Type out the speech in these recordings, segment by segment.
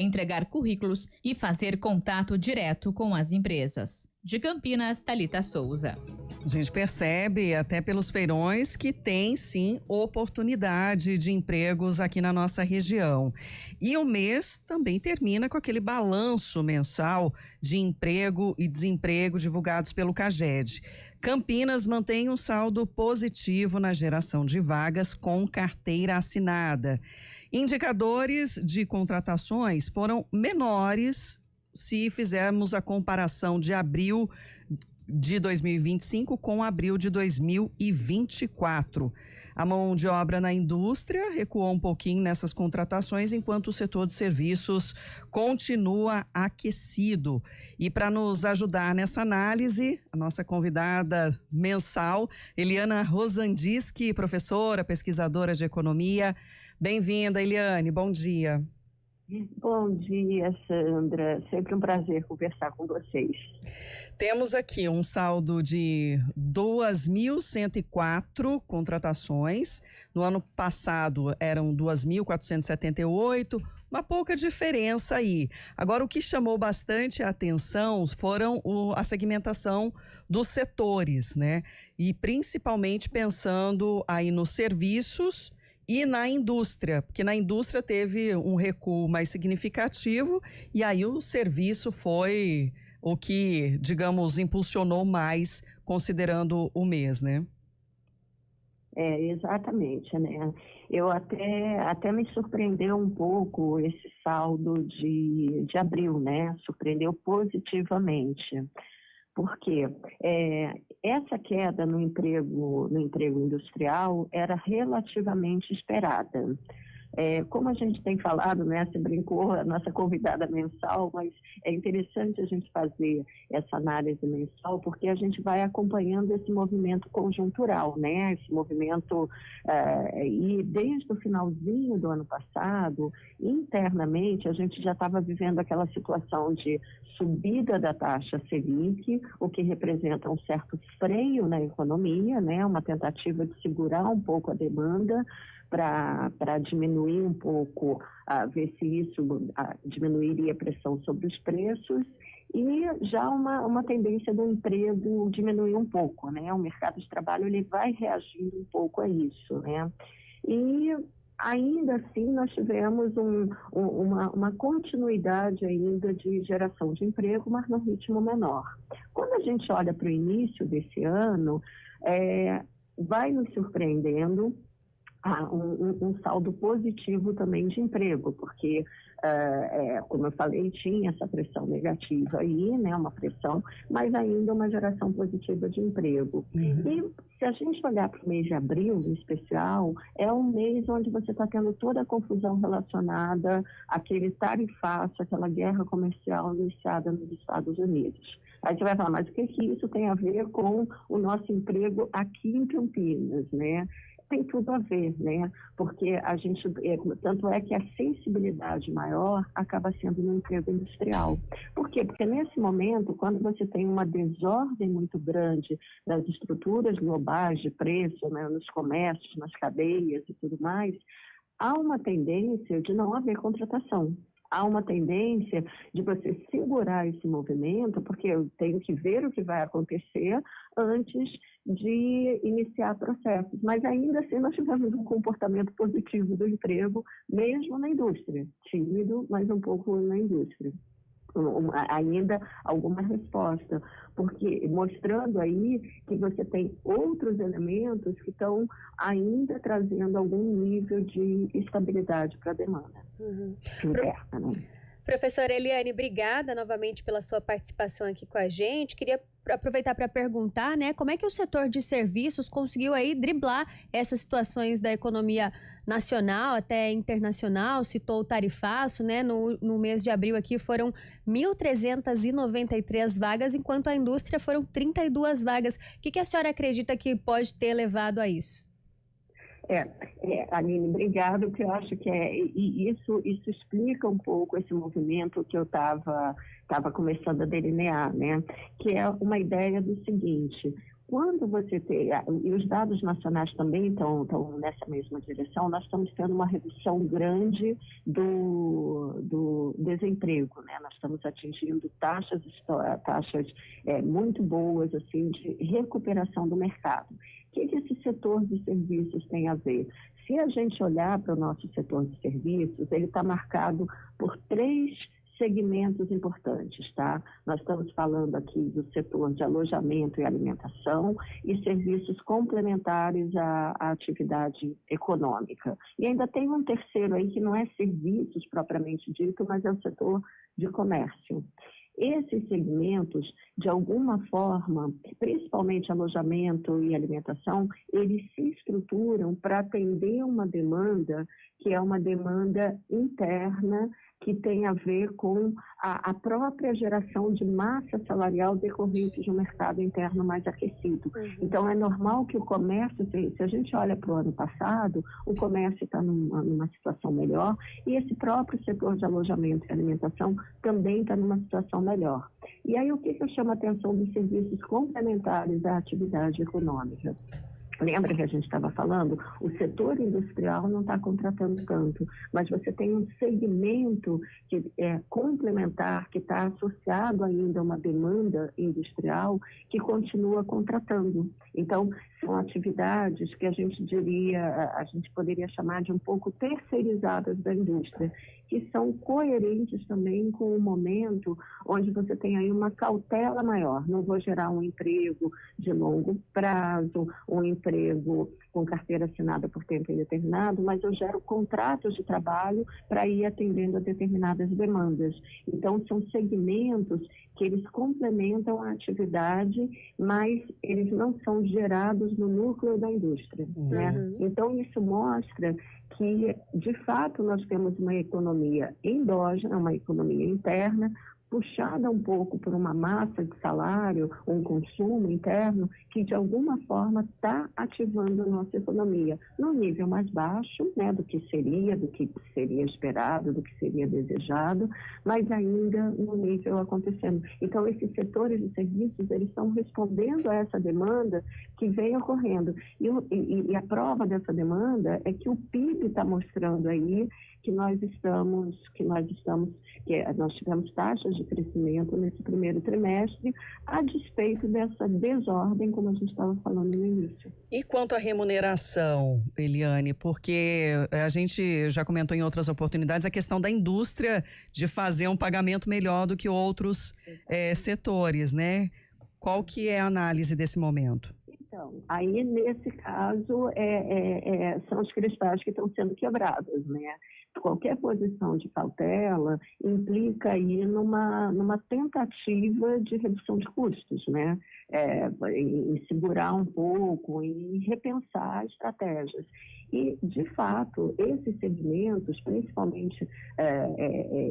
entregar currículos e fazer contato direto com as empresas. De Campinas, Thalita Souza. A gente percebe até pelos feirões que tem sim oportunidade de empregos aqui na nossa região. E o mês também termina com aquele balanço mensal de emprego e desemprego divulgados pelo CAGED. Campinas mantém um saldo positivo na geração de vagas com carteira assinada. Indicadores de contratações foram menores se fizermos a comparação de abril de 2025 com abril de 2024. A mão de obra na indústria recuou um pouquinho nessas contratações, enquanto o setor de serviços continua aquecido. E para nos ajudar nessa análise, a nossa convidada mensal, Eliana Rosandiski, professora, pesquisadora de economia. Bem-vinda, Eliane, bom dia. Bom dia, Sandra. Sempre um prazer conversar com vocês. Temos aqui um saldo de 2.104 contratações. No ano passado eram 2.478, uma pouca diferença aí. Agora, o que chamou bastante a atenção foram a segmentação dos setores, né? E principalmente pensando aí nos serviços e na indústria, porque na indústria teve um recuo mais significativo e aí o serviço foi o que, digamos, impulsionou mais, considerando o mês, né? Exatamente, né? Eu até me surpreendeu um pouco esse saldo de abril, né? Surpreendeu positivamente. Porque essa queda no emprego industrial era relativamente esperada. Como a gente tem falado, né, você brincou, a nossa convidada mensal, mas é interessante a gente fazer essa análise mensal, porque a gente vai acompanhando esse movimento conjuntural, né, esse movimento, e desde o finalzinho do ano passado, internamente, a gente já estava vivendo aquela situação de subida da taxa Selic, o que representa um certo freio na economia, né, uma tentativa de segurar um pouco a demanda, para diminuir um pouco, ver se isso diminuiria a pressão sobre os preços, e já uma tendência do emprego diminuir um pouco, né? O mercado de trabalho ele vai reagindo um pouco a isso, né? E ainda assim nós tivemos uma continuidade ainda de geração de emprego, mas num ritmo menor. Quando a gente olha para o início desse ano, vai nos surpreendendo um saldo positivo também de emprego, porque, como eu falei, tinha essa pressão negativa aí, né, uma pressão, mas ainda uma geração positiva de emprego. E se a gente olhar para o mês de abril, em especial, é um mês onde você está tendo toda a confusão relacionada àquele tarifaço, aquela guerra comercial iniciada nos Estados Unidos. Aí você vai falar, mas o que isso tem a ver com o nosso emprego aqui em Campinas, né? Tem tudo a ver, né? Porque a gente, tanto é que a sensibilidade maior acaba sendo no emprego industrial. Por quê? Porque nesse momento, quando você tem uma desordem muito grande das estruturas globais de preço, né, nos comércios, nas cadeias e tudo mais, há uma tendência de não haver contratação. Há uma tendência de você segurar esse movimento, porque eu tenho que ver o que vai acontecer antes de iniciar processos. Mas ainda assim nós tivemos um comportamento positivo do emprego, mesmo na indústria. Tímido, mas um pouco na indústria. Ainda alguma resposta, porque mostrando aí que você tem outros elementos que estão ainda trazendo algum nível de estabilidade para a demanda interna, né? Professora Eliane, obrigada novamente pela sua participação aqui com a gente. Queria aproveitar para perguntar, né, como é que o setor de serviços conseguiu aí driblar essas situações da economia nacional até internacional, citou o tarifaço, né, no mês de abril aqui foram 1.393 vagas, enquanto a indústria foram 32 vagas. O que a senhora acredita que pode ter levado a isso? Aline, obrigado, porque eu acho que isso explica um pouco esse movimento que eu estava começando a delinear, né? Que é uma ideia do seguinte: Quando você tem, e os dados nacionais também estão nessa mesma direção, nós estamos tendo uma redução grande do desemprego, né? Nós estamos atingindo taxas muito boas assim, de recuperação do mercado. O que esse setor de serviços tem a ver? Se a gente olhar para o nosso setor de serviços, ele está marcado por 3 segmentos importantes, tá? Nós estamos falando aqui do setor de alojamento e alimentação e serviços complementares à atividade econômica. E ainda tem um terceiro aí que não é serviços propriamente dito, mas é o setor de comércio. Esses segmentos, de alguma forma, principalmente alojamento e alimentação, eles se estruturam para atender uma demanda que é uma demanda interna, que tem a ver com a própria geração de massa salarial decorrente de um mercado interno mais aquecido. Então, é normal que o comércio, se a gente olha para o ano passado, o comércio está numa situação melhor e esse próprio setor de alojamento e alimentação também está numa situação melhor. E aí, o que eu chamo a atenção dos serviços complementares à atividade econômica? Lembra que a gente estava falando? O setor industrial não está contratando tanto, mas você tem um segmento que é complementar, que está associado ainda a uma demanda industrial que continua contratando. Então, são atividades que a gente poderia chamar de um pouco terceirizadas da indústria, que são coerentes também com o momento onde você tem aí uma cautela maior. Não vou gerar um emprego de longo prazo, um emprego com carteira assinada por tempo indeterminado, mas eu gero contratos de trabalho para ir atendendo a determinadas demandas. Então, são segmentos que eles complementam a atividade, mas eles não são gerados no núcleo da indústria, né? Então, isso mostra que, de fato, nós temos uma economia endógena, uma economia interna, puxada um pouco por uma massa de salário, um consumo interno, que de alguma forma está ativando a nossa economia, num nível mais baixo, né, do que seria esperado, do que seria desejado, mas ainda no nível acontecendo. Então, esses setores de serviços, eles estão respondendo a essa demanda que vem ocorrendo. E a prova dessa demanda é que o PIB está mostrando aí que nós tivemos taxas de crescimento nesse primeiro trimestre, a despeito dessa desordem, como a gente estava falando no início. E quanto à remuneração, Eliane, porque a gente já comentou em outras oportunidades a questão da indústria de fazer um pagamento melhor do que outros setores, né? Qual que é a análise desse momento? Então, aí nesse caso são os cristais que estão sendo quebrados, né? Qualquer posição de cautela implica aí numa tentativa de redução de custos, né? Em segurar um pouco, em repensar estratégias. E, de fato, esses segmentos, principalmente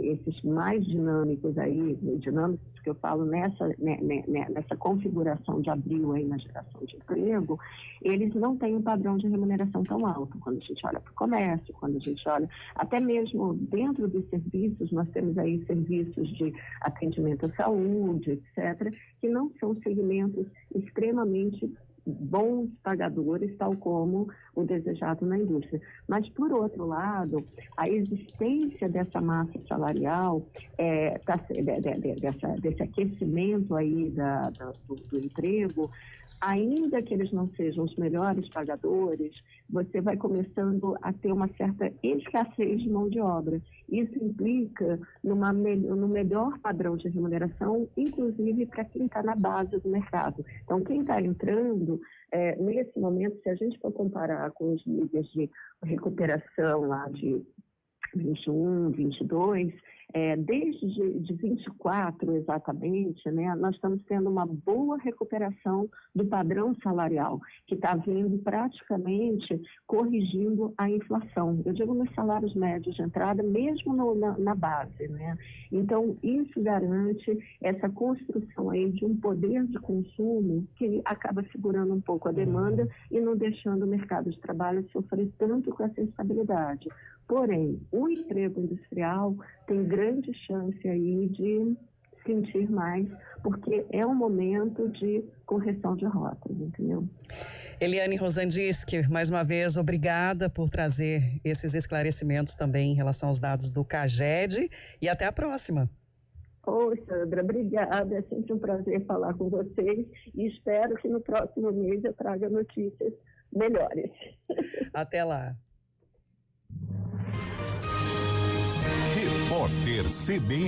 esses mais dinâmicos aí, dinâmicos que eu falo nessa configuração de abril aí na geração de emprego, eles não têm um padrão de remuneração tão alto. Quando a gente olha para o comércio, quando a gente olha, até mesmo dentro dos serviços, nós temos aí serviços de atendimento à saúde, etc., que não são segmentos extremamente bons pagadores, tal como o desejado na indústria. Mas, por outro lado, a existência dessa massa salarial, desse aquecimento aí do emprego, ainda que eles não sejam os melhores pagadores, você vai começando a ter uma certa escassez de mão de obra. Isso implica no melhor padrão de remuneração, inclusive para quem está na base do mercado. Então, quem está entrando, nesse momento, se a gente for comparar com os níveis de recuperação lá de 21, 22, desde de 24 exatamente, né, nós estamos tendo uma boa recuperação do padrão salarial, que está vindo praticamente corrigindo a inflação. Eu digo nos salários médios de entrada, mesmo na base, né? Então, isso garante essa construção aí de um poder de consumo que acaba segurando um pouco a demanda e não deixando o mercado de trabalho sofrer tanto com essa instabilidade. Porém, o emprego industrial tem grande chance aí de sentir mais, porque é um momento de correção de rotas, entendeu? Eliane Rosandiski, mais uma vez, obrigada por trazer esses esclarecimentos também em relação aos dados do CAGED e até a próxima. Oi, Sandra, obrigada, é sempre um prazer falar com vocês e espero que no próximo mês eu traga notícias melhores. Até lá. Repórter CBN.